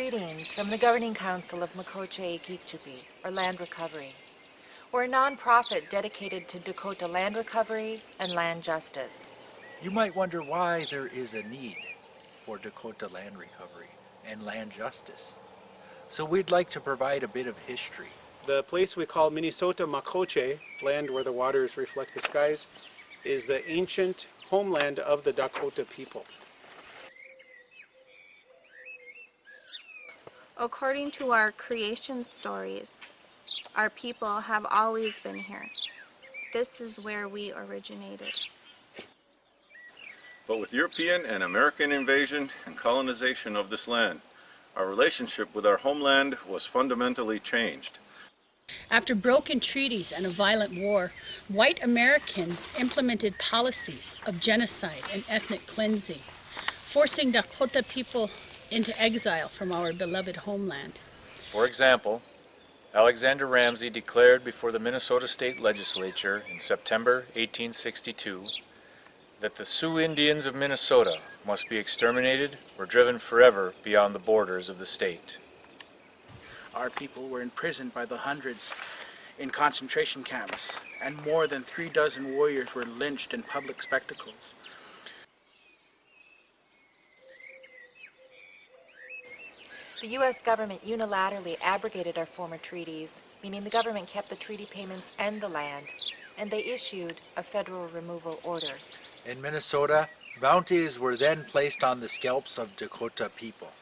Greetings from the Governing Council of Makoce Ikikcupi, or Land Recovery. We're a non-profit dedicated to Dakota land recovery and land justice. You might wonder why there is a need for Dakota land recovery and land justice. So we'd like to provide a bit of history. The place we call Minisota Makoce, land where the waters reflect the skies, is the ancient homeland of the Dakota people. According to our creation stories, our people have always been here. This is where we originated. But with European and American invasion and colonization of this land, our relationship with our homeland was fundamentally changed. After broken treaties and a violent war, white Americans implemented policies of genocide and ethnic cleansing, forcing Dakota people into exile from our beloved homeland. For example, Alexander Ramsey declared before the Minnesota State Legislature in September 1862 that the Sioux Indians of Minnesota must be exterminated or driven forever beyond the borders of the state. Our people were imprisoned by the hundreds in concentration camps, and more than 36 warriors were lynched in public spectacles. The U.S. government unilaterally abrogated our former treaties, meaning the government kept the treaty payments and the land, and they issued a federal removal order. In Minnesota, bounties were then placed on the scalps of Dakota people.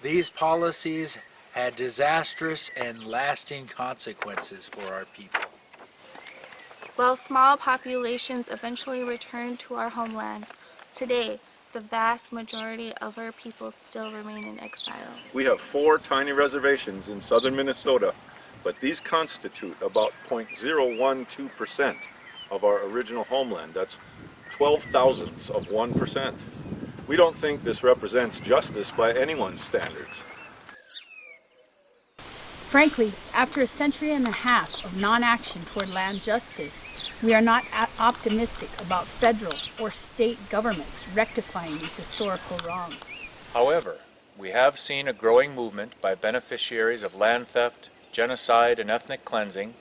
These policies had disastrous and lasting consequences for our people. While small populations eventually returned to our homeland, today the vast majority of our people still remain in exile. We have 4 tiny reservations in southern Minnesota, but these constitute about 0.012% of our original homeland. That's 12 thousandths of 1%. We don't think this represents justice by anyone's standards. Frankly, after a century and a half of non-action toward land justice, we are not optimistic about federal or state governments rectifying these historical wrongs. However, we have seen a growing movement by beneficiaries of land theft, genocide, and ethnic cleansing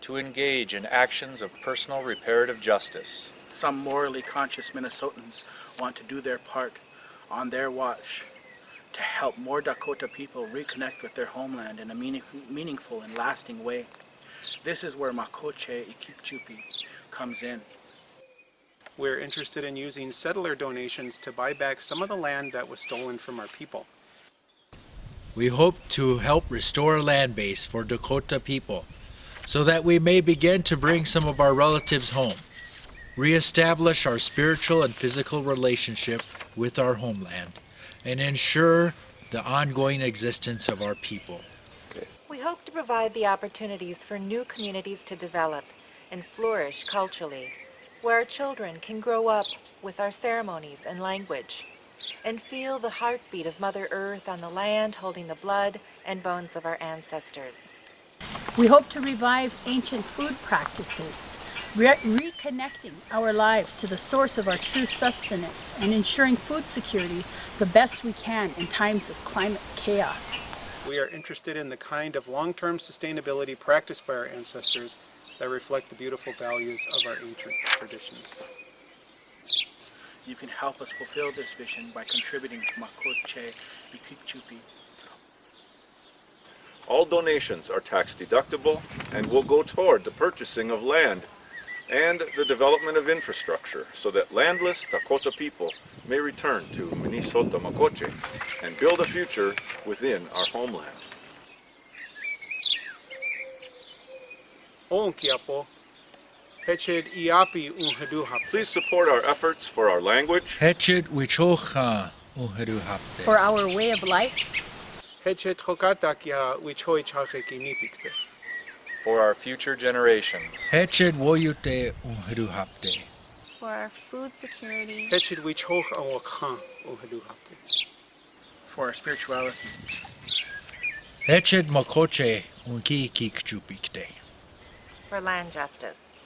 to engage in actions of personal reparative justice. Some morally conscious Minnesotans want to do their part on their watch to help more Dakota people reconnect with their homeland in a meaningful and lasting way. This is where Makoce Ikikcupi comes in. We're interested in using settler donations to buy back some of the land that was stolen from our people. We hope to help restore a land base for Dakota people so that we may begin to bring some of our relatives home, reestablish our spiritual and physical relationship with our homeland, and ensure the ongoing existence of our people. We hope to provide the opportunities for new communities to develop and flourish culturally, where our children can grow up with our ceremonies and language, and feel the heartbeat of Mother Earth on the land holding the blood and bones of our ancestors. We hope to revive ancient food practices, reconnecting our lives to the source of our true sustenance and ensuring food security the best we can in times of climate chaos. We are interested in the kind of long-term sustainability practiced by our ancestors that reflect the beautiful values of our ancient traditions. You can help us fulfill this vision by contributing to Makoce Ikikcupi. All donations are tax deductible and will go toward the purchasing of land and the development of infrastructure so that landless Dakota people may return to Minisota Makoce and build a future within our homeland. Please support our efforts for our language, For our way of life, For our future generations, For our food security, For our spirituality, Makoce Ikikcupi. For land justice.